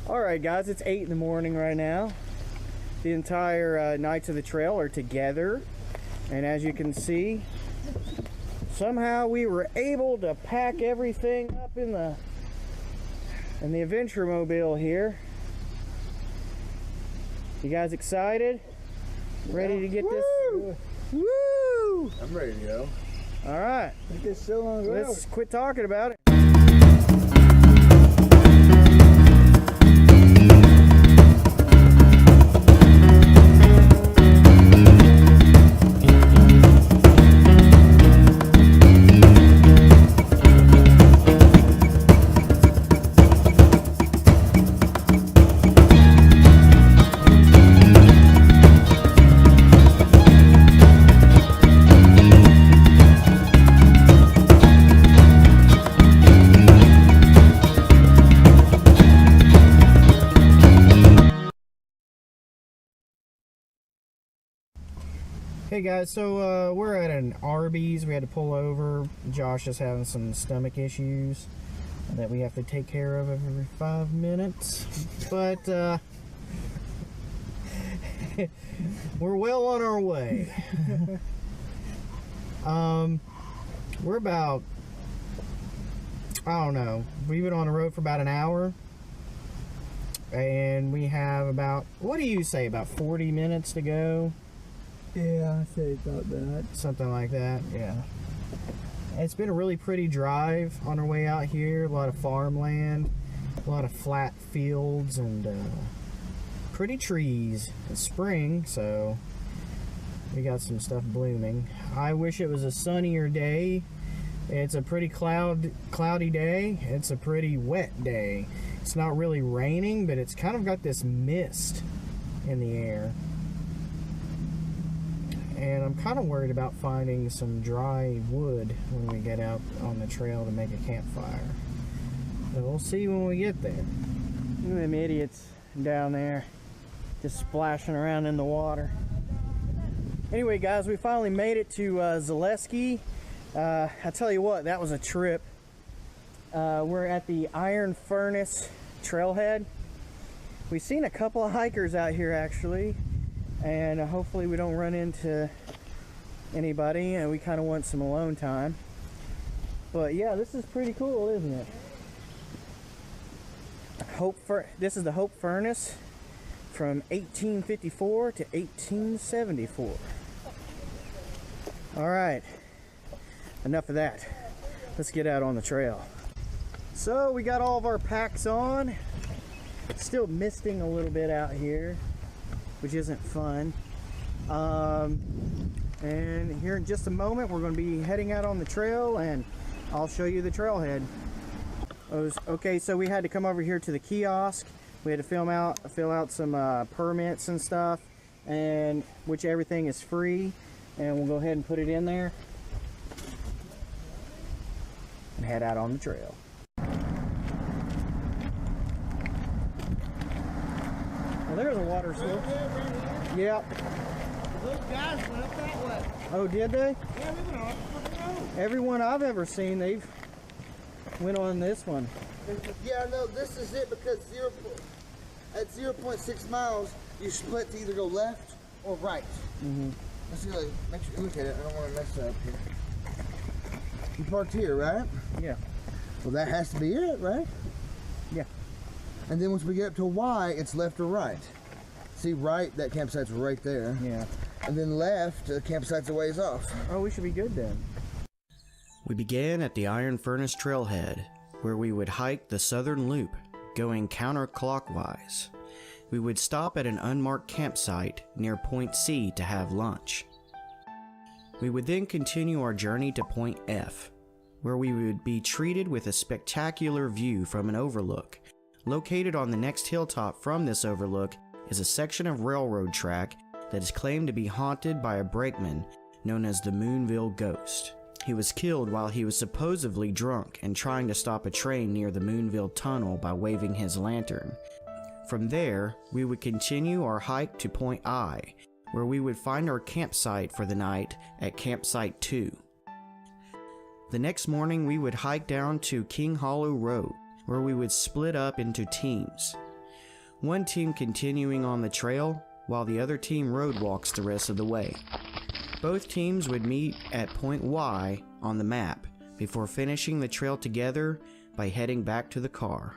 Alright guys, it's 8 in the morning right now. The entire Knights of the Trail are together, and as you can see, somehow we were able to pack everything up in the adventure mobile here. You guys excited? Ready to get this? Woo! I'm ready to go. Alright. Let's quit talking about it. Hey guys, so we're at an Arby's. We had to pull over. Josh is having some stomach issues that we have to take care of every 5 minutes. But we're well on our way. We're about, I don't know, we've been on the road for about an hour. And we have about, what do you say, about 40 minutes to go? Yeah, I say about that. Something like that, yeah. It's been a really pretty drive on our way out here. A lot of farmland, a lot of flat fields, and pretty trees. It's spring, so we got some stuff blooming. I wish it was a sunnier day. It's a pretty cloudy day. It's a pretty wet day. It's not really raining, but it's kind of got this mist in the air. And I'm kind of worried about finding some dry wood when we get out on the trail to make a campfire. But we'll see when we get there. Look at them idiots down there just splashing around in the water. Anyway guys, we finally made it to Zaleski. I tell you what, that was a trip. We're at the Iron Furnace Trailhead. We've seen a couple of hikers out here actually. And hopefully we don't run into anybody, and we kind of want some alone time. But yeah, this is pretty cool, isn't it? This is the Hope Furnace from 1854 to 1874. Alright, enough of that. Let's get out on the trail. So we got all of our packs on. It's still misting a little bit out here, which isn't fun. And here in just a moment, we're going to be heading out on the trail, and I'll show you the trailhead. Okay, so we had to come over here to the kiosk. We had to fill out some permits and stuff, and which everything is free. And we'll go ahead and put it in there and head out on the trail. Well, there's a water source. Yep. Those guys went up that way. Oh, did they? Yeah, we went on the road. Everyone I've ever seen, they've went on this one. Yeah, no, this is it because at 0.6 miles, you split to either go left or right. Mm-hmm. Let's see, make sure you look at it. I don't want to mess up here. You parked here, right? Yeah. Well, that has to be it, right? Yeah. And then once we get up to Y, it's left or right. See, right, that campsite's right there. Yeah. And then left, the campsite's a ways off. Oh, we should be good then. We began at the Iron Furnace Trailhead, where we would hike the southern loop, going counterclockwise. We would stop at an unmarked campsite near Point C to have lunch. We would then continue our journey to Point F, where we would be treated with a spectacular view from an overlook. Located on the next hilltop from this overlook is a section of railroad track that is claimed to be haunted by a brakeman known as the Moonville Ghost. He was killed while he was supposedly drunk and trying to stop a train near the Moonville Tunnel by waving his lantern. From there, we would continue our hike to Point I, where we would find our campsite for the night at Campsite 2. The next morning, we would hike down to King Hollow Road, where we would split up into teams. one team continuing on the trail while the other team roadwalks the rest of the way. Both teams would meet at point Y on the map before finishing the trail together by heading back to the car.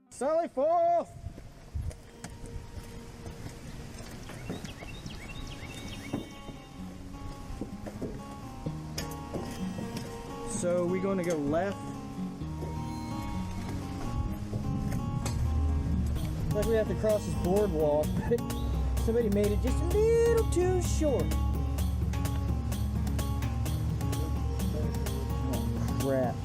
Sally forth! So we're going to go left. Like we have to cross this boardwalk. Somebody made it just a little too short. Oh, crap.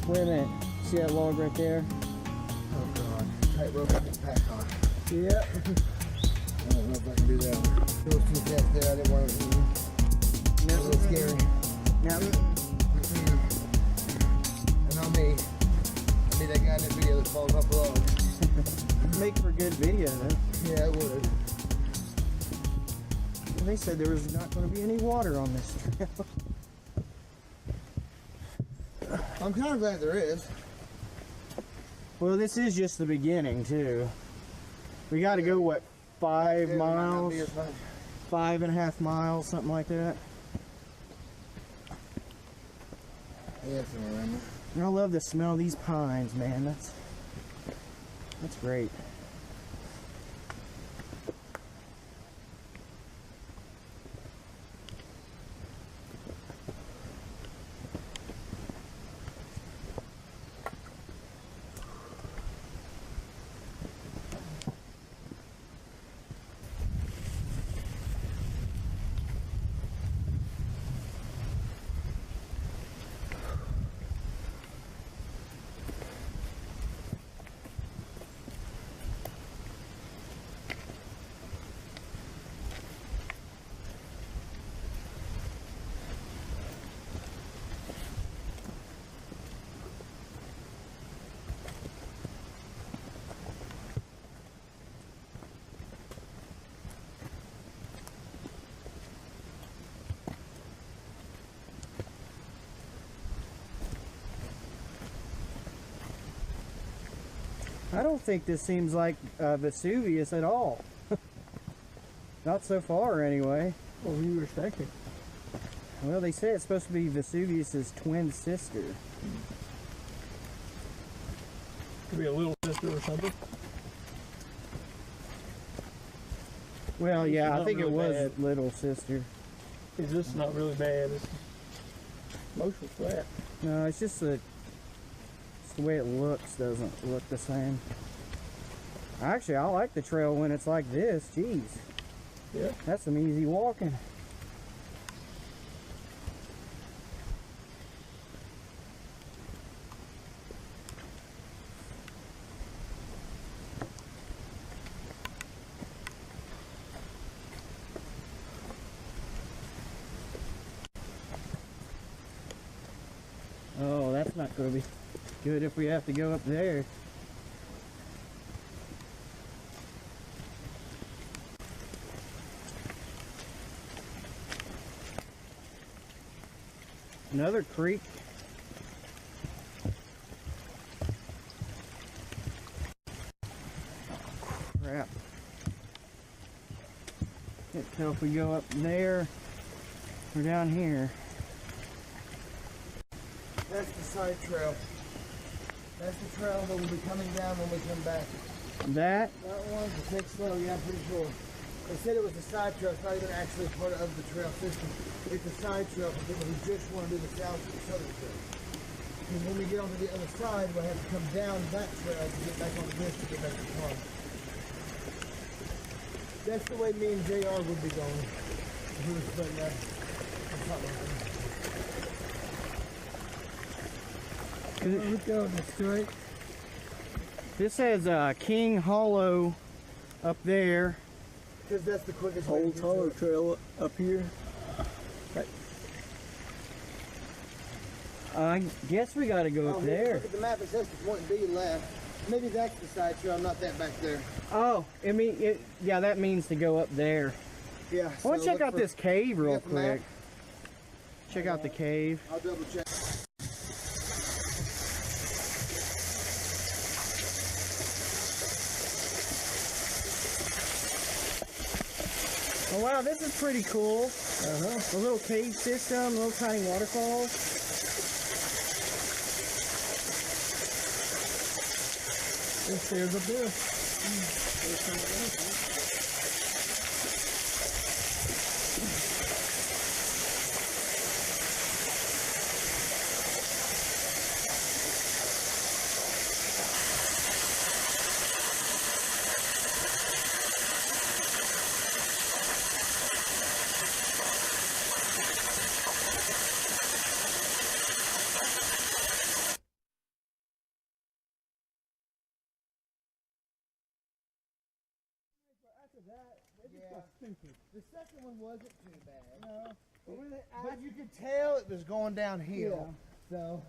Wait a minute. See that log right there? Oh god. Tightrope I can pack on. Yep. I don't know if I can do that one. It was too fast there. I didn't want to. It was a little scary. Now, and on me. I mean that guy in that video that falls off the log. make for a good video though. Yeah, it would. And they said there was not going to be any water on this trail. I'm kind of glad there is. Well, this is just the beginning too. We got to go what, 5 miles? 5.5 miles, something like that. Yeah, somewhere around there. And I love the smell of these pines, man. That's great. I don't think this seems like Vesuvius at all. Not so far, anyway. What were you expecting? Well, they say it's supposed to be Vesuvius's twin sister. Could be a little sister or something. Well, yeah, I not think it really was bad. little sister. Is this not really bad? It's mostly flat. No, it's just the way it looks doesn't look the same. Actually, I like the trail when it's like this. Jeez, Yeah. that's some easy walking. Oh, that's not going to be good if we have to go up there. Another creek. Oh, crap. Can't tell if we go up there or down here. That's the side trail. That's the trail that will be coming down when we come back. That? That one, the take slow, yeah, I'm pretty sure. They said it was a side trail, it's not even actually part of the trail system. It's a side trail for people who just want to do the southern trail. And when we get onto the other side, we'll have to come down that trail to get back on this to get back to the car. That's the way me and JR would be going. If we were splitting up. Let's go. That's straight. This says King Hollow up there. Because that's the quickest way to Old get to Hollow it. Trail up here. Right. I guess we got to go up there. Look at the map, it says the point B left. Maybe that's the side trail, not that back there. Oh, yeah, that means to go up there. Yeah. I want to check out this cave real got the map? quick. Check out the cave. I'll double check. Oh wow, this is pretty cool. A little cave system, little tiny waterfalls. There's stairs up there. The second one wasn't too bad. No. But you could tell it was going downhill. So,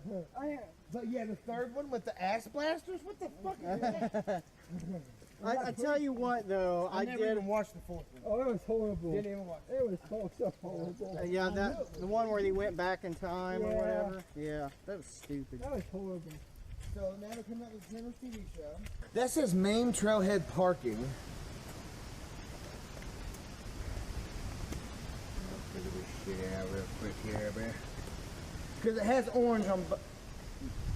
but yeah, the third one with the ass blasters, what the fuck is that? I tell you what though, I never even watched the fourth one. Oh, it was horrible. Didn't even watch It was so horrible. yeah, the one where they went back in time or whatever. Yeah, that was stupid. That was horrible. So now they're coming out with the Channel TV show. That says main trailhead parking. Figure this shit out real quick here, man. Because it has orange on both.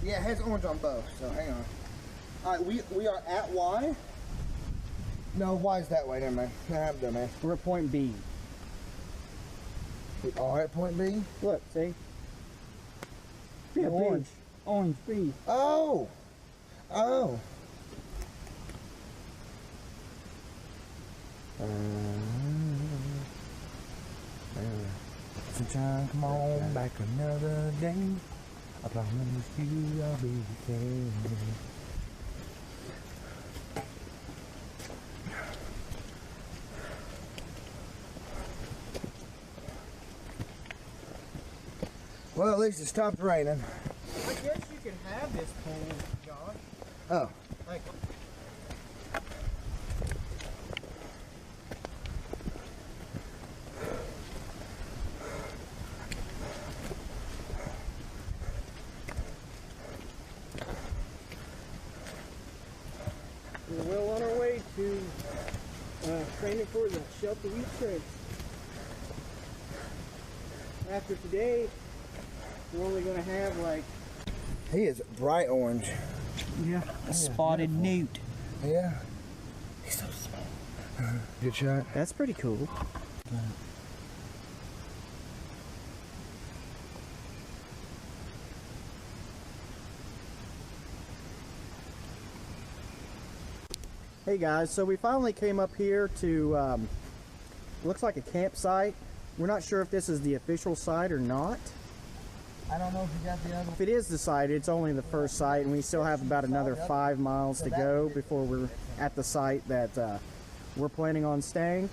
Yeah, it has orange on both, so hang on. Alright, we are at Y. No, Y's that way, never mind. I'm done, man. We're at point B. We are at point B? Look, see? Yeah, orange. Orange B. Oh! Oh! Sunshine, come on back another day. I promise you I'll be there. Well, at least it stopped raining. I guess you can have this pool, Josh. Oh. Like, we're well on our way to training for the shelter wheat race. After today, we're only going to have like... He is bright orange. Yeah. A spotted newt. Yeah. He's so small. Good shot. That's pretty cool. Hey guys, so we finally came up here to, looks like a campsite. We're not sure if this is the official site or not. I don't know if you got the other one. If it is the site, it's only the first site, and we still have about another 5 miles to go before we're at the site that we're planning on staying.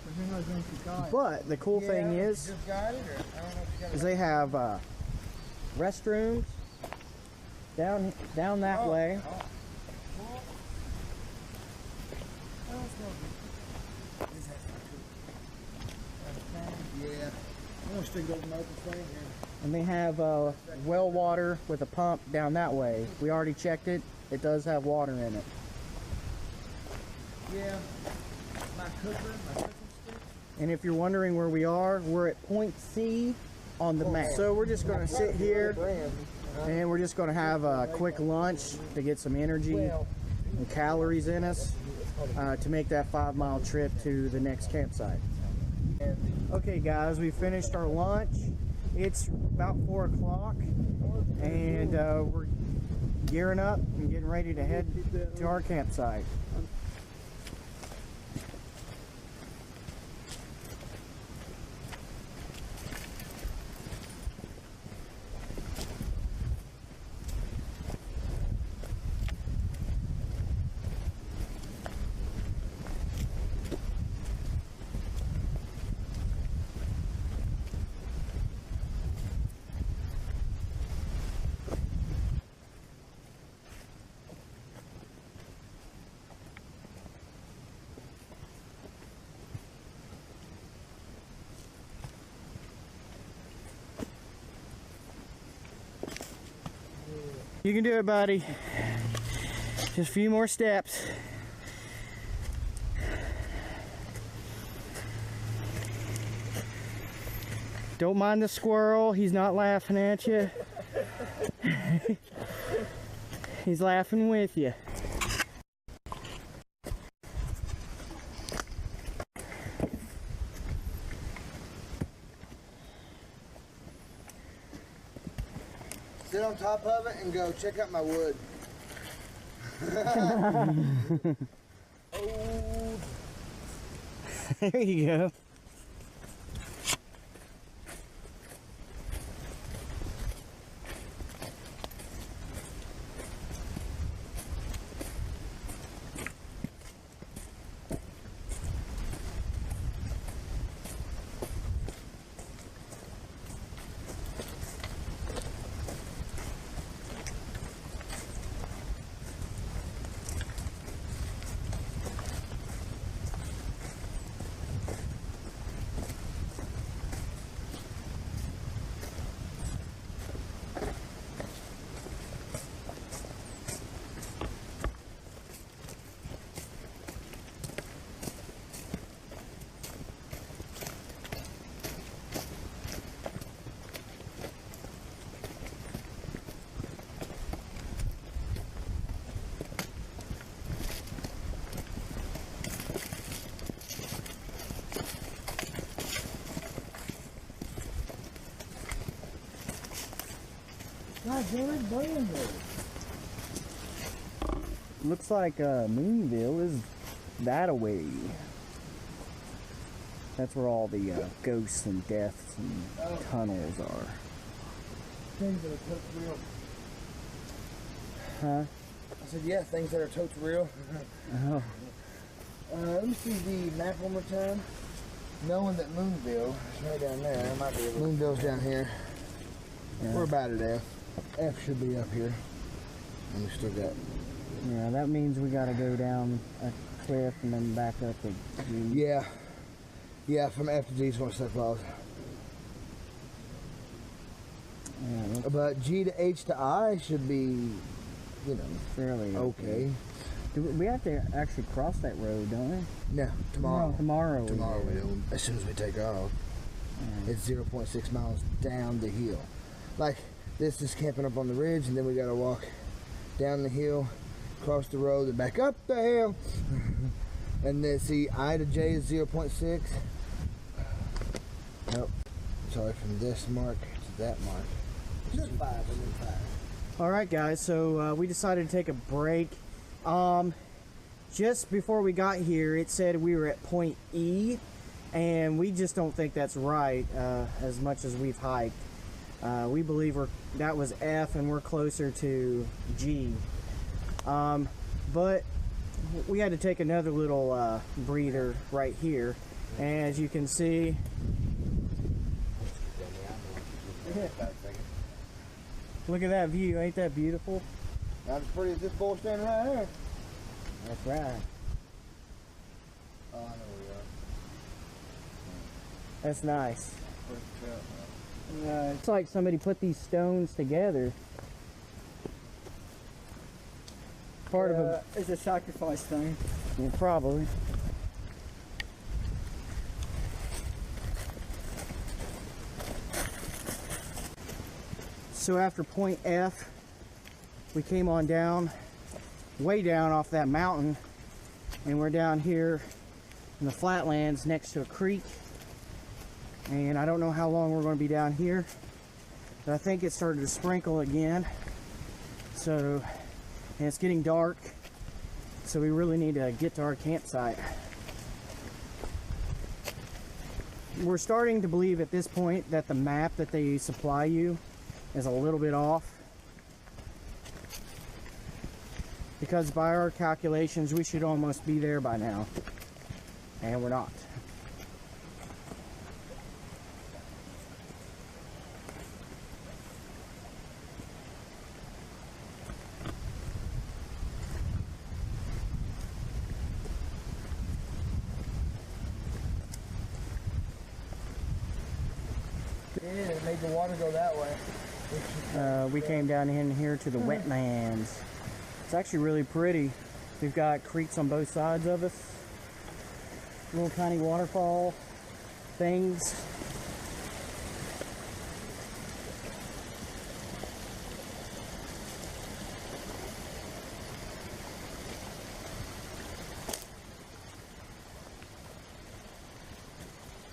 But the cool thing is they have restrooms down that way. Yeah. I'm gonna stick those in open flame here. And they have well water with a pump down that way. We already checked it. It does have water in it. Yeah. My cooking stick. And if you're wondering where we are, we're at point C on the map. So we're just going to sit here and we're just going to have a quick lunch to get some energy and calories in us to make that 5-mile trip to the next campsite. Okay guys, we finished our lunch. It's about 4 o'clock and we're gearing up and getting ready to head to our campsite. You can do it, buddy. Just a few more steps. Don't mind the squirrel. He's not laughing at you. He's laughing with you. Sit on top of it and go, check out my wood. Oh. There you go. God damn it, Blandwood. Looks like Moonville is that away. That's where all the ghosts and deaths and tunnels are. Things that are totes real. Huh? I said, yeah, things that are totes real. Oh. Let me see the map one more time. Knowing that Moonville is right down there. It might be Moonville's down here. Yeah. We're about at F. F should be up here. And we still got... Yeah, that means we gotta go down a cliff and then back up to G. Yeah. Yeah, from F to G is going to step off. Yeah, But G to H to I should be, you know, fairly okay. We have to actually cross that road, don't we? No, tomorrow. Tomorrow. Tomorrow we do. As soon as we take off. It's 0.6 miles down the hill. Like, this is camping up on the ridge, and then we gotta walk down the hill, cross the road, and back up the hill. And then see, I to J is 0.6. Nope. Sorry, from this mark to that mark. Just 5 and then 5. All right, guys. So we decided to take a break. Just before we got here, it said we were at point E, and we just don't think that's right. As much as we've hiked, we believe that was F, and we're closer to G. But we had to take another little breather right here, and as you can see. Look at that view, ain't that beautiful? Not as pretty as this bull standing right here. That's right. Oh, I know where we are. That's nice. It's like somebody put these stones together. Part of a... It's a sacrifice thing. Yeah, probably. So after point F, we came on down, way down off that mountain, and we're down here in the flatlands next to a creek. And I don't know how long we're going to be down here, but I think it started to sprinkle again. So, and it's getting dark, so we really need to get to our campsite. We're starting to believe at this point that the map that they supply you is a little bit off, because by our calculations we should almost be there by now, and we're not. Yeah, it made the water go that way. We came down in here to the wetlands. It's actually really pretty. We've got creeks on both sides of us, little tiny waterfall things.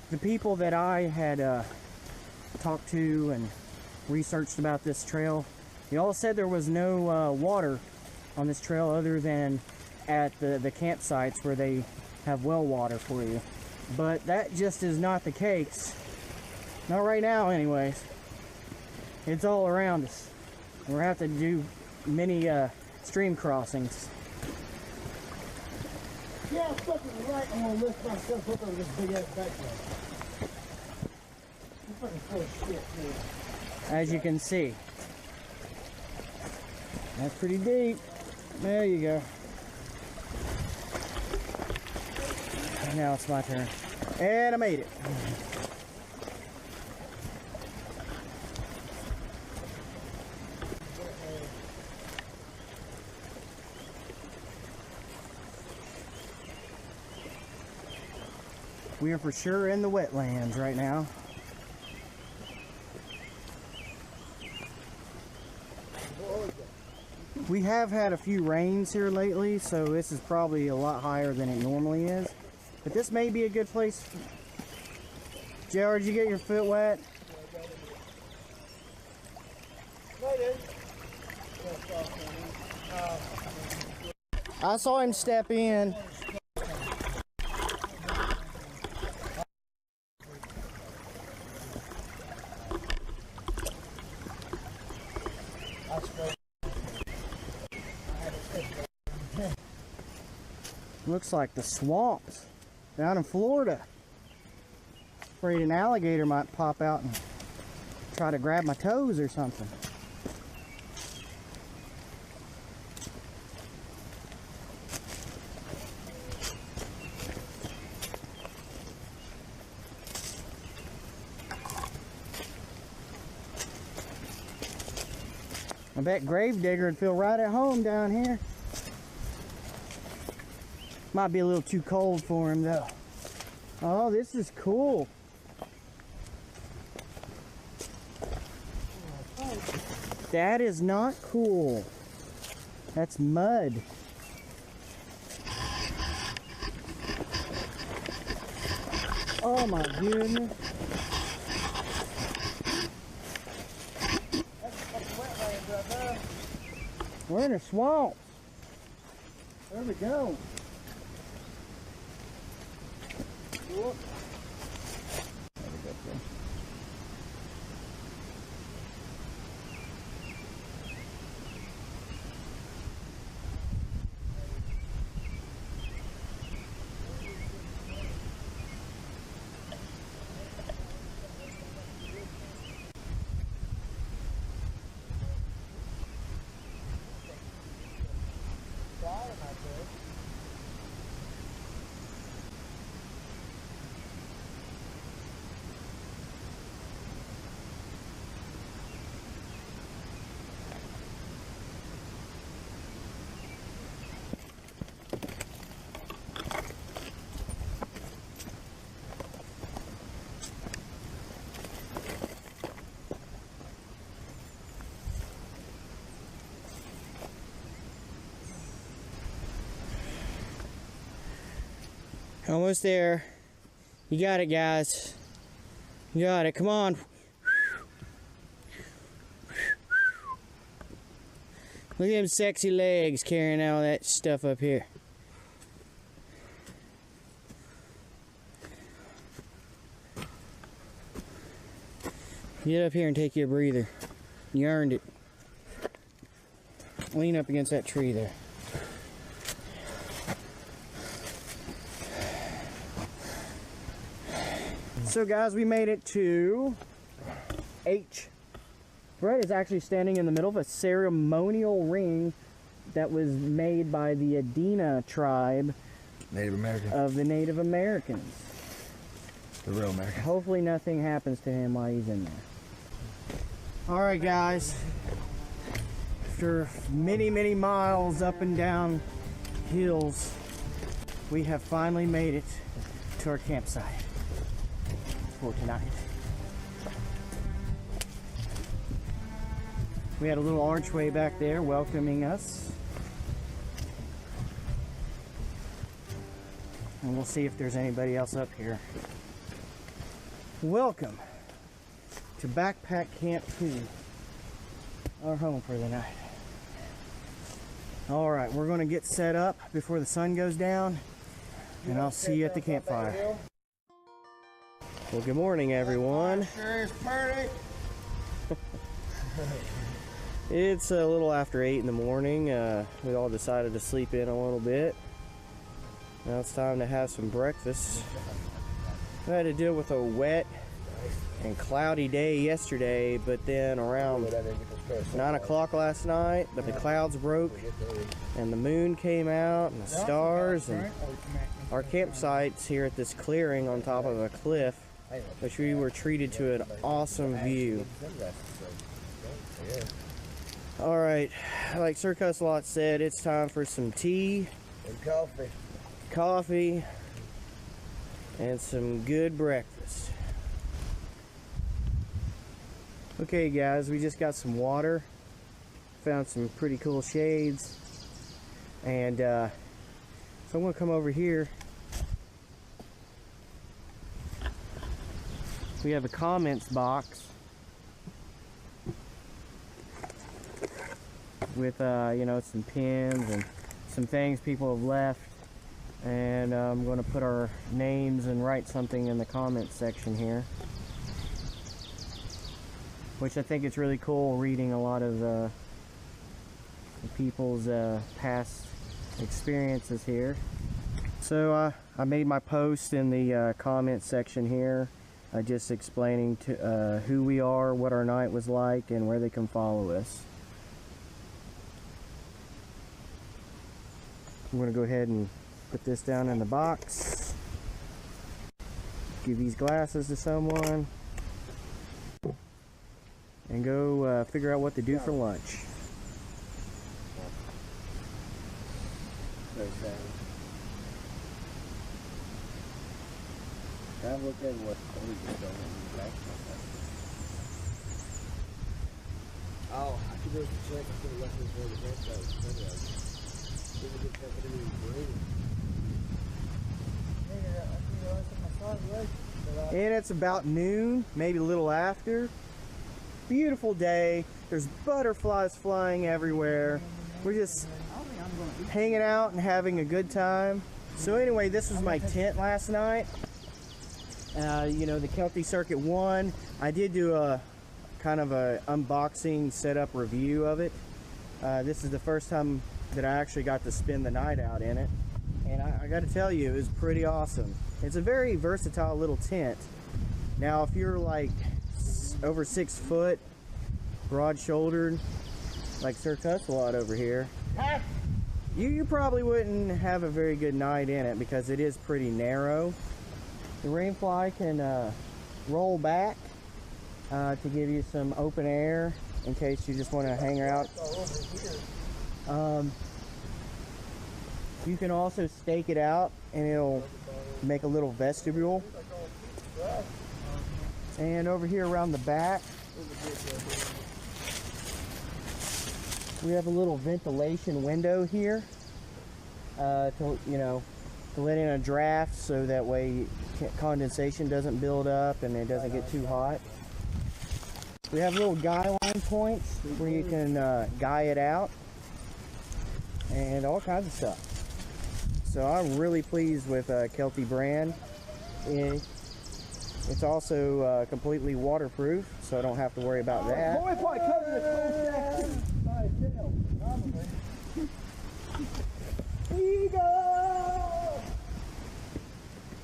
the people that I had talked to and researched about this trail, they all said there was no water on this trail other than at the campsites where they have well water for you. But that just is not the case. Not right now anyways. It's all around us. We're have to do many stream crossings. Yeah, I'm fucking right. I'm gonna lift myself up over this big ass backpack. I'm fucking full of shit, dude. As you can see. That's pretty deep. There you go. Now it's my turn. And I made it. We are for sure in the wetlands right now. We have had a few rains here lately, so this is probably a lot higher than it normally is. But this may be a good place. JR, did you get your foot wet? I saw him step in. Looks like the swamps down in Florida. Afraid an alligator might pop out and try to grab my toes or something. I bet Gravedigger would feel right at home down here. Might be a little too cold for him though. Oh, this is cool. That is not cool. That's mud. Oh my goodness. We're in a swamp. There we go. Whoop. There we go. Almost there. You got it, guys. You got it. Come on. Look at them sexy legs carrying all that stuff up here. Get up here and take you a breather. You earned it. Lean up against that tree there. So guys, we made it to H. Brett is actually standing in the middle of a ceremonial ring that was made by the Adena tribe Native American. of the Native Americans. The real American. Hopefully nothing happens to him while he's in there. Alright guys, after many miles up and down hills, we have finally made it to our campsite for tonight. We had a little archway back there welcoming us. And we'll see if there's anybody else up here. Welcome to Backpack Camp 2, our home for the night. Alright, we're going to get set up before the sun goes down, and I'll see you at the campfire. Well, good morning, everyone. Sure is pretty. It's a little after 8 in the morning. We all decided to sleep in a little bit. Now it's time to have some breakfast. I had to deal with a wet and cloudy day yesterday, but then around 9 o'clock last night, but the clouds broke and the moon came out and the stars, and our campsite's here at this clearing on top of a cliff, which we were treated to an awesome view. Alright, like Sir Cussalot said, it's time for some tea And coffee, and some good breakfast. Okay guys, we just got some water, found some pretty cool shades, and so I'm going to come over here. We have a comments box with you know, some pins and some things people have left, and I'm going to put our names and write something in the comments section here, which I think it's really cool reading a lot of people's past experiences here. So I made my post in the comment section here, just explaining to who we are, what our night was like, and where they can follow us. I'm going to go ahead and put this down in the box, give these glasses to someone, and go figure out what to do for lunch. I've looked at what oh, I could go to check. I could have left this for the campsite. And it's about noon, maybe a little after. Beautiful day. There's butterflies flying everywhere. We're just hanging out and having a good time. So anyway, this was my tent last night. You know, the Kelty Circuit 1. I did do a kind of a unboxing setup review of it. This is the first time that I actually got to spend the night out in it, and I got to tell you, it was pretty awesome. It's a very versatile little tent. Now if you're like over 6 foot, broad-shouldered, like Sir Cussalot over here, you probably wouldn't have a very good night in it because it is pretty narrow. The rainfly can roll back to give you some open air in case you just want to hang out. You can also stake it out and it'll make a little vestibule. And over here around the back, we have a little ventilation window here to, you know, to let in a draft so that way condensation doesn't build up and it doesn't get too hot. We have little guy line points where you can guy it out and all kinds of stuff. So I'm really pleased with Kelty brand. It's also completely waterproof, so I don't have to worry about that.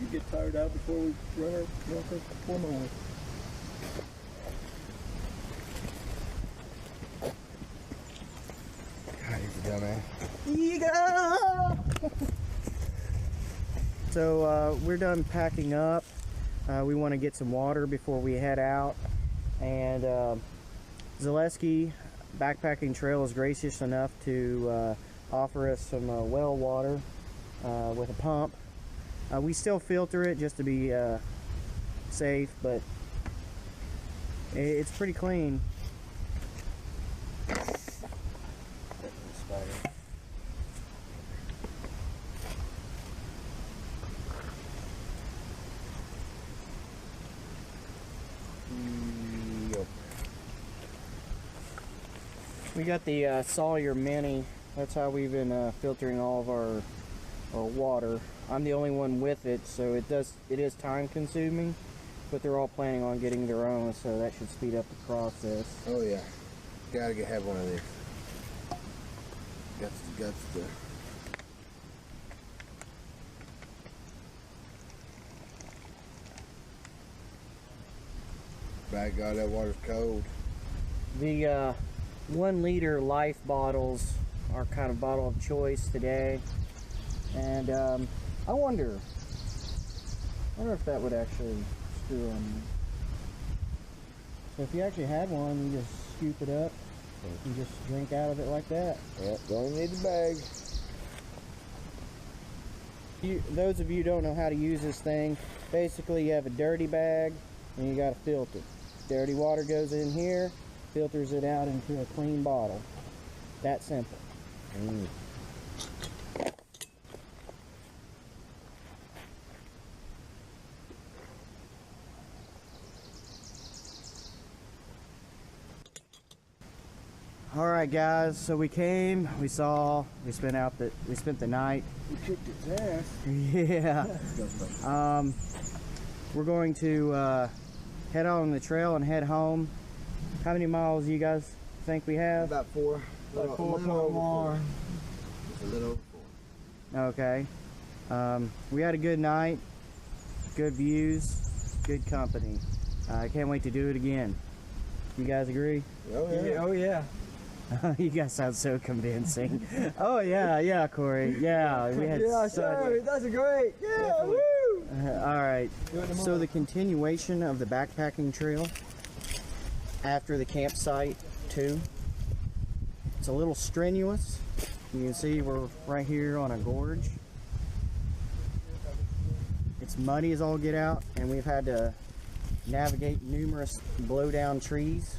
You get tired out before we run our formal. God, he's a dumbass. So we're done packing up. We want to get some water before we head out. And Zaleski Backpacking Trail is gracious enough to offer us some well water with a pump. We still filter it just to be safe, but it's pretty clean. We got the Sawyer Mini. That's how we've been filtering all of our water. I'm the only one with it, so it is time consuming, but they're all planning on getting their own, so that should speed up the process. Oh yeah, gotta have one of these. Guts to. By God, that water's cold. The 1 liter life bottles are kind of bottle of choice today, and I wonder if that would actually screw them. So if you actually had one, you just scoop it up and just drink out of it like that. Yep, don't need the bag. Those of you who don't know how to use this thing, basically you have a dirty bag and you got a filter. Dirty water goes in here, filters it out into a clean bottle. That simple. Alright guys, so we came, we spent the night. We kicked its ass. Yeah. We're going to head out on the trail and head home. How many miles do you guys think we have? About 4. Like 4 more. Just a little over 4. Okay. We had a good night, good views, good company. I can't wait to do it again. You guys agree? Oh yeah. Oh yeah. You guys sound so convincing. Oh yeah, Corey. Yeah, we had That's great. Yeah, woo! all right. So the continuation of the backpacking trail after the campsite too. It's a little strenuous. You can see we're right here on a gorge. It's muddy as all get out, and we've had to navigate numerous blow down trees.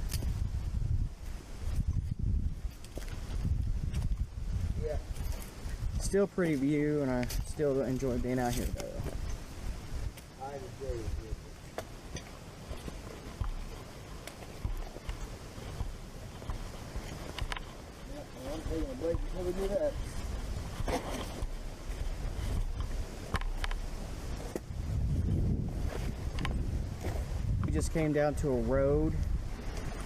Still pretty view, and I still enjoy being out here though. I enjoy it. Yeah, I'm taking a break before we do that. We just came down to a road.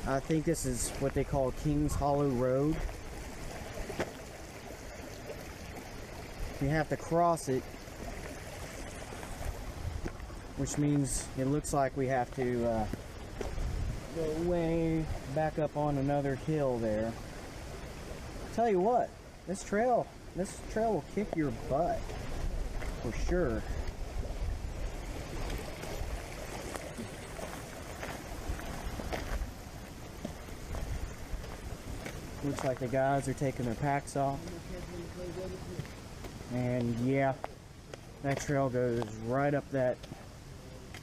I think this is what they call Kings Hollow Road. You have to cross it, which means it looks like we have to go way back up on another hill there. Tell you what, this trail will kick your butt for sure. Looks like the guys are taking their packs off. And yeah, that trail goes right up that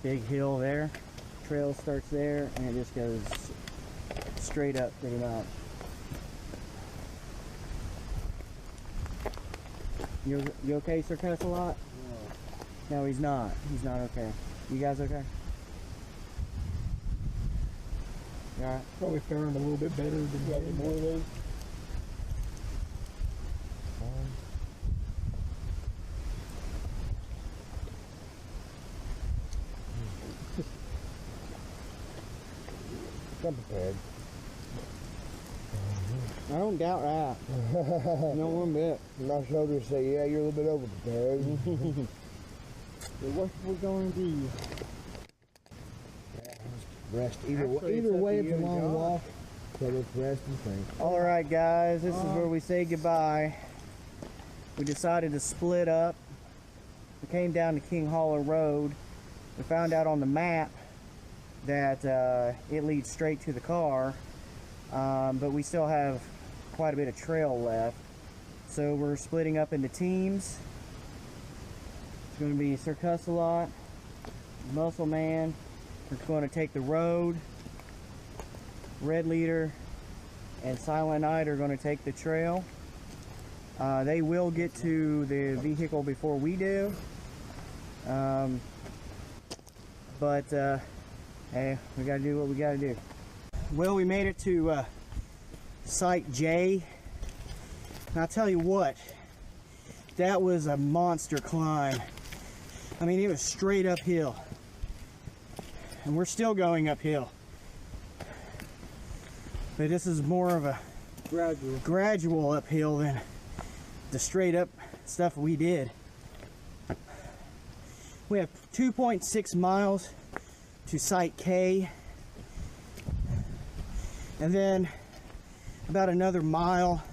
big hill there. Trail starts there and it just goes straight up pretty much. You okay, Sir Kesselot? No, he's not. He's not okay. You guys okay? You alright? Probably faring a little bit better than getting more of those. I'm prepared. I don't doubt that. No one bit. My shoulders say, yeah, you're a little bit over prepared. So what we're going to do? Rest. Either Actually, way, it's it's up a to you and long Josh. walk. So let's rest and think. All right, guys, this is where we say goodbye. We decided to split up. We came down to King Hollow Road. We found out on the map that it leads straight to the car, but we still have quite a bit of trail left. So we're splitting up into teams. It's going to be Sir Cuss-a-Lot, Muscle Man. We're going to take the road. Red Leader and Silent Night are going to take the trail. They will get to the vehicle before we do. But hey, we got to do what we got to do. Well, we made it to Site J. And I'll tell you what, that was a monster climb. I mean, it was straight uphill. And we're still going uphill. But this is more of a gradual uphill than the straight up stuff we did. We have 2.6 miles to Site K. And then about another mile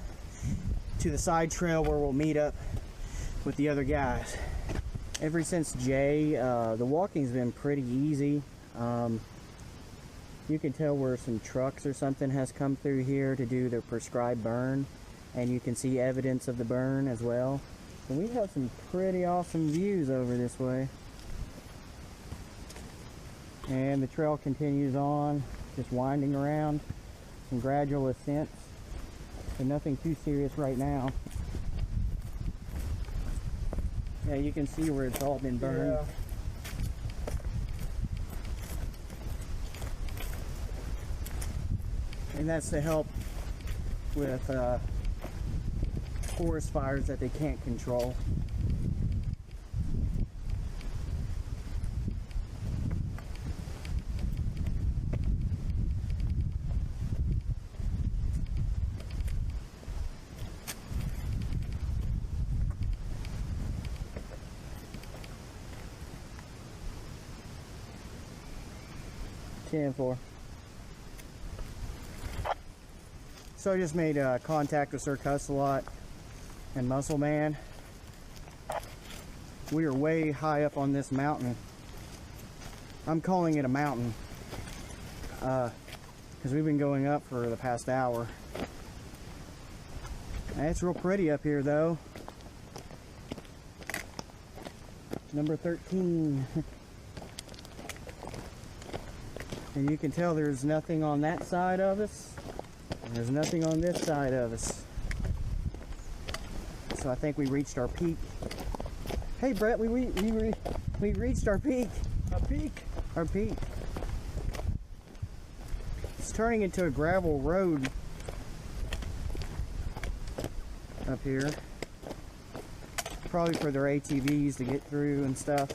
to the side trail where we'll meet up with the other guys. Ever since J, the walking's been pretty easy. You can tell where some trucks or something has come through here to do their prescribed burn, and you can see evidence of the burn as well. And we have some pretty awesome views over this way. And the trail continues on, just winding around, some gradual ascents, but nothing too serious right now. Yeah, you can see where it's all been burned. Yeah. And that's to help with forest fires that they can't control. So I just made contact with Sir Cuss-a-Lot and Muscle Man. We are way high up on this mountain. I'm calling it a mountain because we've been going up for the past hour. And it's real pretty up here though. Number 13. And you can tell there's nothing on that side of us. And there's nothing on this side of us. So I think we reached our peak. Hey Brett, we reached our peak. Our peak. It's turning into a gravel road up here. Probably for their ATVs to get through and stuff.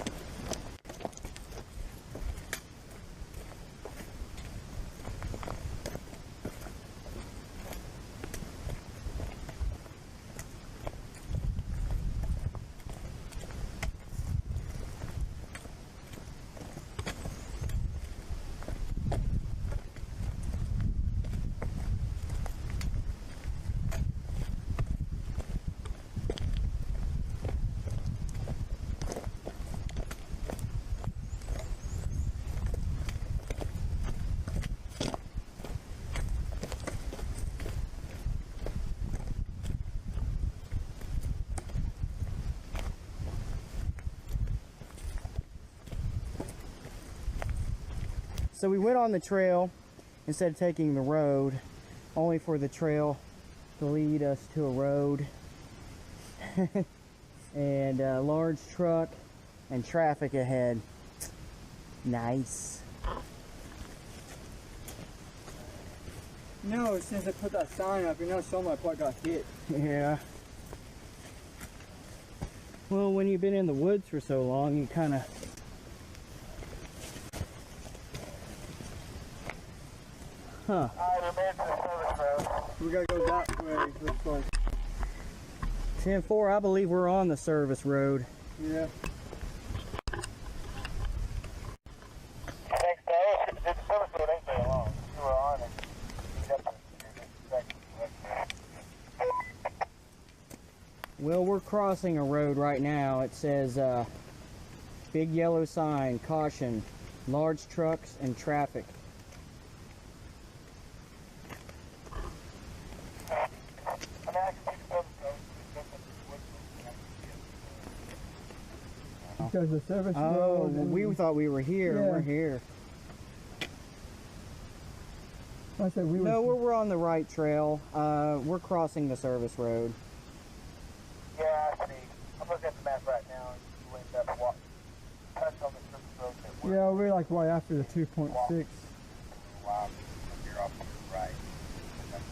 So we went on the trail instead of taking the road, only for the trail to lead us to a road and a large truck and traffic ahead. Nice. No, since they put that sign up, you know, so much what got hit. Yeah. Well, when you've been in the woods for so long, you kind of... Huh. We gotta go that way. Looks like. 10-4, I believe we're on the service road. Yeah. I think so. The service road ain't very long. You were on it. Well, we're crossing a road right now. It says, big yellow sign, caution, large trucks and traffic. Because the service Oh, road and we thought we were here. Yeah. We're here. I said we No, were. we're on the right trail. We're crossing the service road. Yeah, I see. I'm looking at the map right now, and you end up walking. Touch on the service road that we're Yeah, we're like right after the 2.6. wow. You're off to the right. That's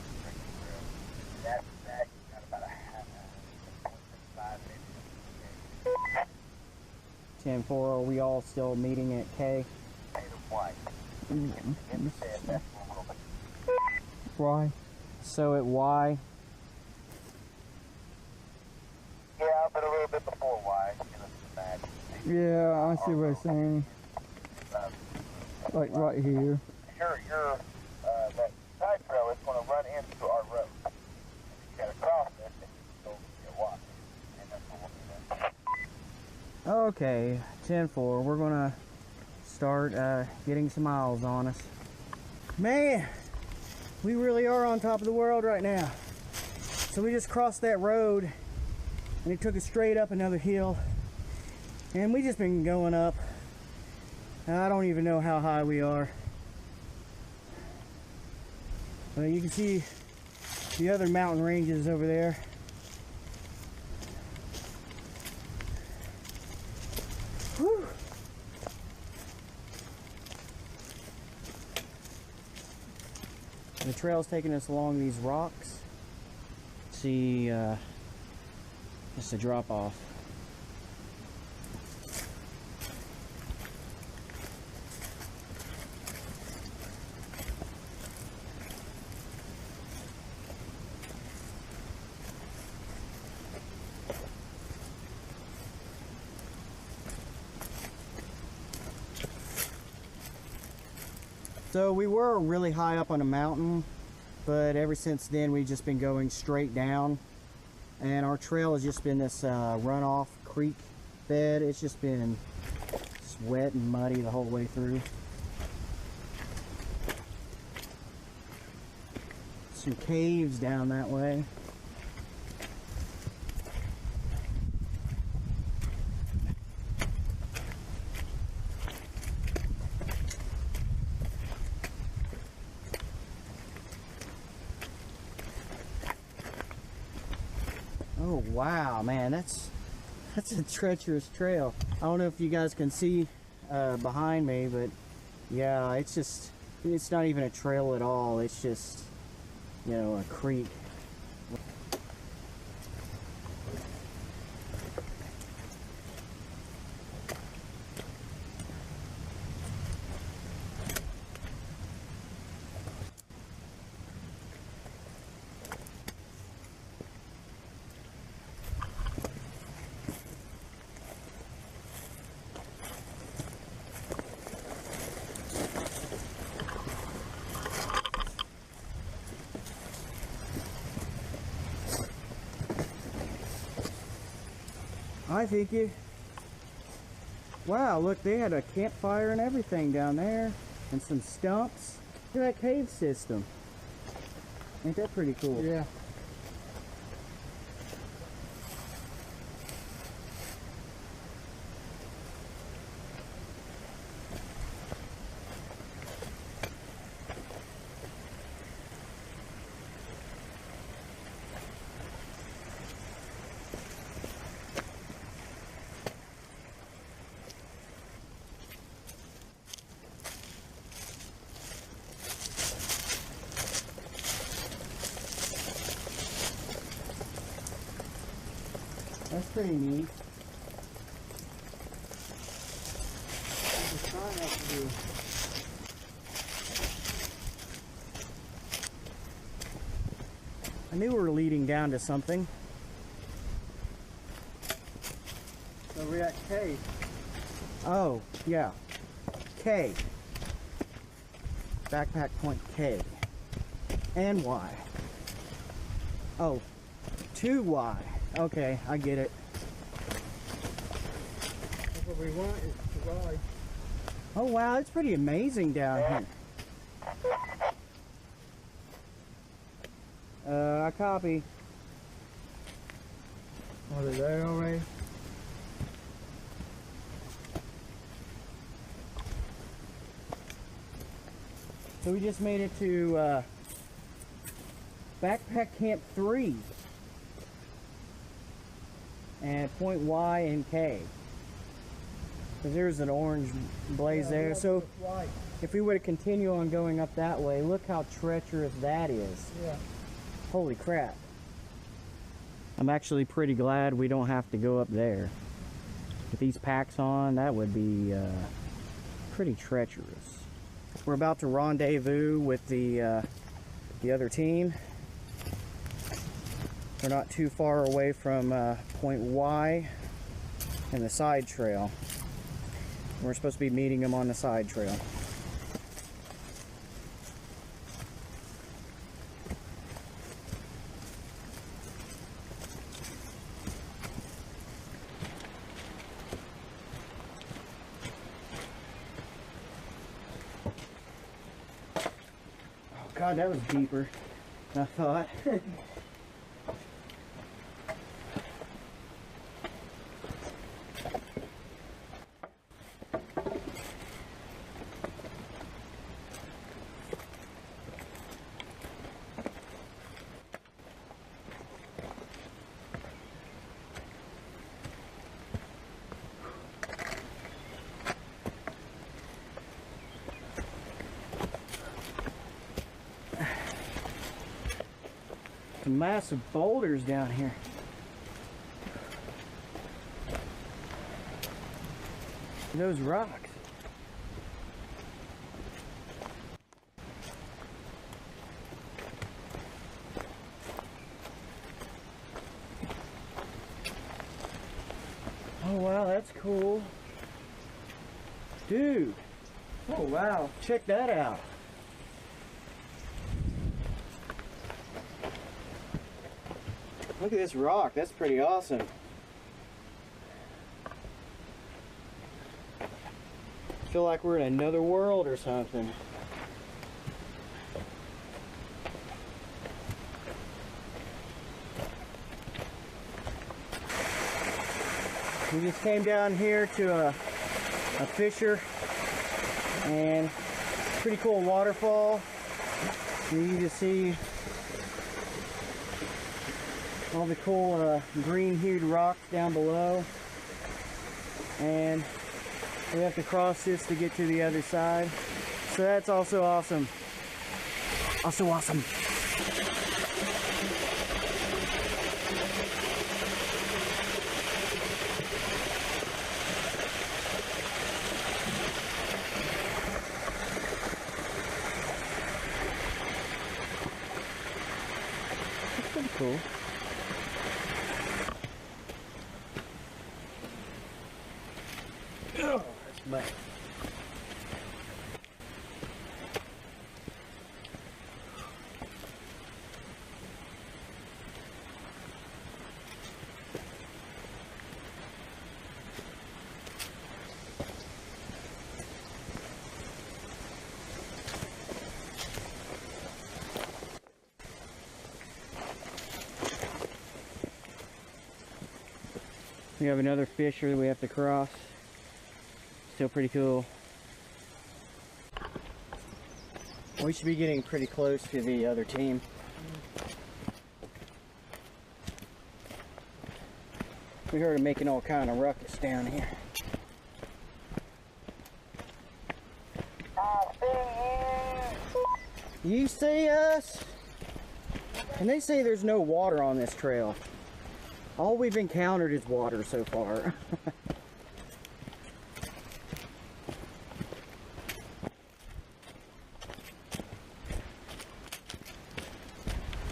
10-4. Are we all still meeting at K? Why? So at Y. Yeah, but a little bit before Y. Yeah, I see what you're saying. Like right here. That side trail is going to run into our road. If you got to cross this, then you go get Y. And that's what we'll do. Okay, 10-4. We're gonna start getting some miles on us. Man, we really are on top of the world right now. So we just crossed that road and it took us straight up another hill. And we just been going up. I don't even know how high we are. But you can see the other mountain ranges over there. Whew. The trail's taking us along these rocks. See, just a drop off. So we were really high up on a mountain, but ever since then we've just been going straight down, and our trail has just been this runoff creek bed. It's just been wet and muddy the whole way through. Some caves down that way. Oh wow, man, that's a treacherous trail. I don't know if you guys can see behind me, but yeah, it's not even a trail at all. It's just, you know, a creek. I think it. Wow, look, they had a campfire and everything down there, and some stumps. Look at that cave system. Ain't that pretty cool? Yeah. That's pretty neat. Just trying not to do. I knew we were leading down to something. So we're at K. Oh, yeah. K. Backpack point K. And Y. Oh, 2Y. Okay, I get it. That's what we want is to ride. Oh wow, it's pretty amazing down here. I copy. Oh, they're there already? So we just made it to Backpack Camp 3. And point Y and K. Because there's an orange blaze there. So if we were to continue on going up that way, look how treacherous that is. Yeah. Holy crap. I'm actually pretty glad we don't have to go up there. with these packs on, that would be pretty treacherous. We're about to rendezvous with the other team. We're not too far away from point Y and the side trail. We're supposed to be meeting them on the side trail. Oh God, that was deeper than I thought. Some massive boulders down here. Those rocks. Oh wow, that's cool. Dude. Oh wow, check that out. Look at this rock, that's pretty awesome. I feel like we're in another world or something. We just came down here to a fissure and pretty cool waterfall. You can just see all the cool green hued rocks down below, and we have to cross this to get to the other side, so that's also awesome. Also awesome. That's pretty cool. Oh, that's mud. We have another fissure that we have to cross. Still pretty cool. We should be getting pretty close to the other team. We heard them making all kind of ruckus down here. I see you. You see us? And they say there's no water on this trail. All we've encountered is water so far.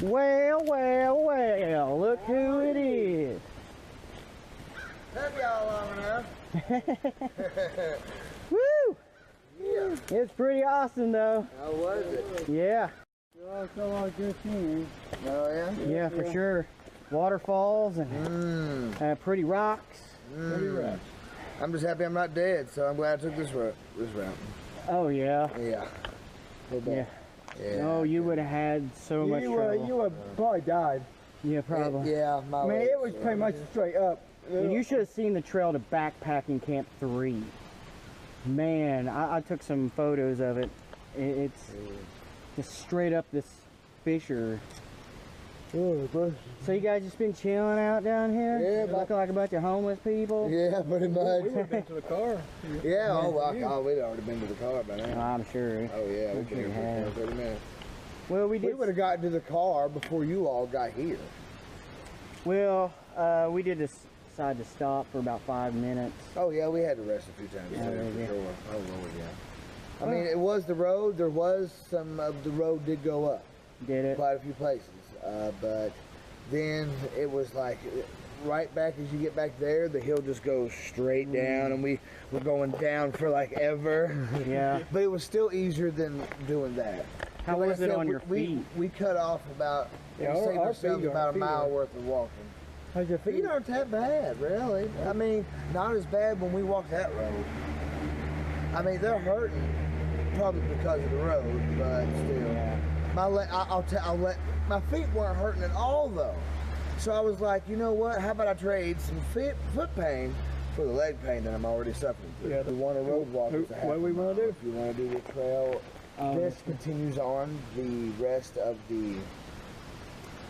Well, well, well, look who it is. Have y'all long enough? Woo! Yeah. It's pretty awesome though. How was it? Yeah. You also like this thing. Oh yeah? Yeah, for sure. Waterfalls and pretty rocks. Pretty rough. I'm just happy I'm not dead, so I'm glad I took this route. Oh yeah. Yeah. Yeah. Yeah. Oh, you would have had so much trouble. You would probably died. Yeah, probably. Yeah, my I mean, legs, it was pretty much straight up. And you should have seen the trail to backpacking Camp 3. Man, I took some photos of it. It's just straight up this fissure. Oh, So you guys just been chilling out down here? Yeah, looking like a bunch of homeless people? yeah, pretty much. Been to the car. Yeah, oh, well, we'd already been to the car by now. I'm sure. Oh, yeah, I'm we've been sure you here have. for 30 minutes. Well, we We did. would have gotten to the car before you all got here. Well, we did this decide to stop for about 5 minutes. Oh yeah, we had to rest a few times. Yeah, too, yeah. for sure. Oh Lord, yeah. I mean, it was the road. There was some of the road did go up. Did it? Quite a few places, but then it was like right back as you get back there, the hill just goes straight down, and we were going down for like ever. Yeah. But it was still easier than doing that. How Like I was it said, on your feet? We cut off about, Yeah, we saved our ourselves feet are- about our a feet mile are- worth of walking. How's your Feet feet? aren't that bad, really. I mean, not as bad when we walked that road. I mean, they're hurting probably because of the road, but still. Yeah. My feet weren't hurting at all though. So I was like, you know what? How about I trade some foot pain for the leg pain that I'm already suffering from? Yeah. We want a road walk. It's a half What we want to do? mile. If you want to do the trail, this continues on the rest of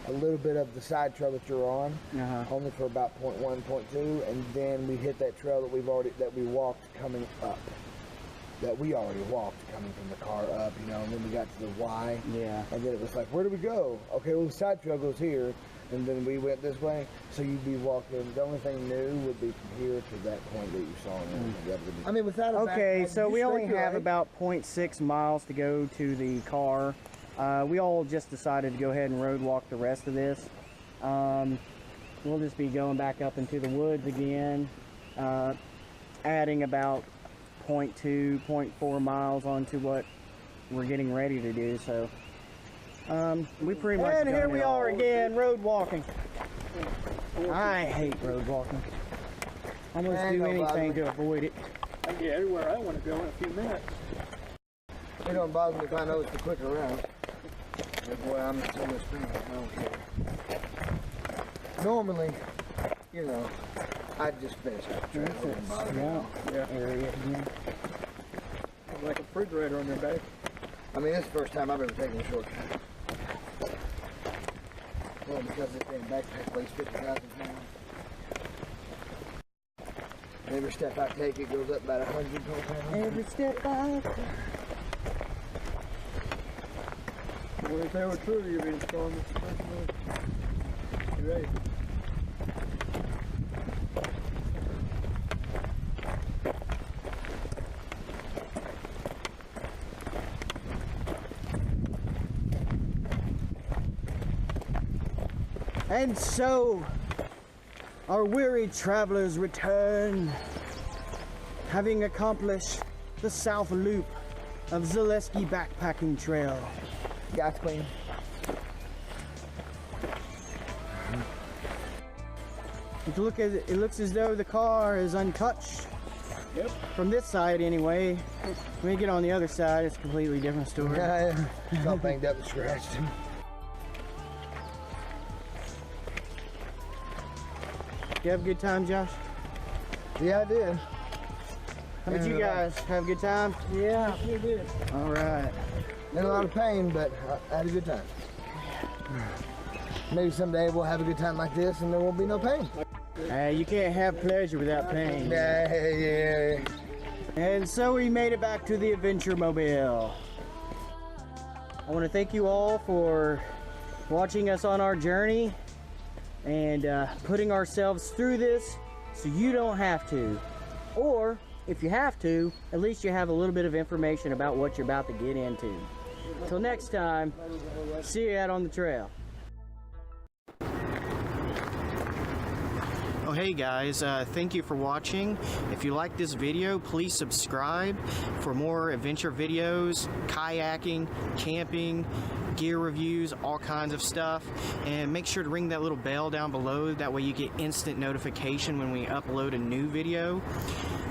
a little bit of the side trail that you're on, only for about point 1, point 2, and then we hit that trail that we walked coming up. That we already walked coming from the car up, you know, and then we got to the Y. Yeah. And then it was like, where do we go? Okay, well, the side trail goes here, and then we went this way. So you'd be walking, the only thing new would be from here to that point that you saw. I mean, without a Okay, backpack, so you we only speculate. have about 0.6 miles to go to the car. We all just decided to go ahead and road walk the rest of this. We'll just be going back up into the woods again, adding about 0.2, 0.4 miles onto what we're getting ready to do. So we pretty much. And here we are again, road walking. I hate road walking. I must Man, do don't bother anything me. to avoid it. I can get everywhere I want to go in a few minutes. It don't bother me if I know it's the quicker route. That's why I'm in so much pain. I don't care. Normally, you know, I'd just finish up the trail. It wouldn't bother me. Yeah. Area again. Like a refrigerator on your back. I mean, this is the first time I've ever taken a shortcut. Well, because this damn backpack weighs 50,000 pounds. And every step I take, it goes up about 100 pounds. Every step I take. Well, if they were true, you'd be the strongest person. You ready? And so, our weary travelers return, having accomplished the south loop of Zaleski Backpacking Trail. Gas clean. It looks as though the car is untouched. Yep. From this side, anyway. When we get on the other side, it's a completely different story. Yeah, it's all banged up and scratched. You have a good time, Josh? Yeah, I did. How about you guys? Have a good time? Yeah, we did. All right. In a lot of pain, but I had a good time. Maybe someday we'll have a good time like this and there won't be no pain. You can't have pleasure without pain. Yeah. And so we made it back to the Adventure Mobile. I want to thank you all for watching us on our journey and putting ourselves through this so you don't have to. Or if you have to, at least you have a little bit of information about what you're about to get into. Till next time, see you out on the trail. Oh hey guys, thank you for watching. If you like this video, please subscribe for more adventure videos, kayaking, camping, gear reviews, all kinds of stuff. And make sure to ring that little bell down below, that way you get instant notification when we upload a new video.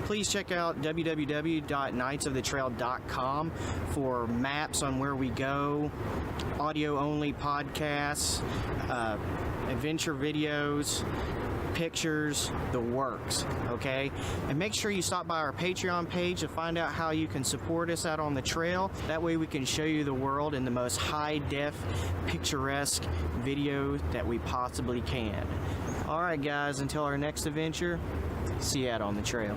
Please check out www.knightsofthetrail.com for maps on where we go, audio only podcasts, adventure videos, pictures, the works, okay? And make sure you stop by our Patreon page to find out how you can support us out on the trail. That way we can show you the world in the most high-def, picturesque video that we possibly can. Alright guys, until our next adventure, see you out on the trail.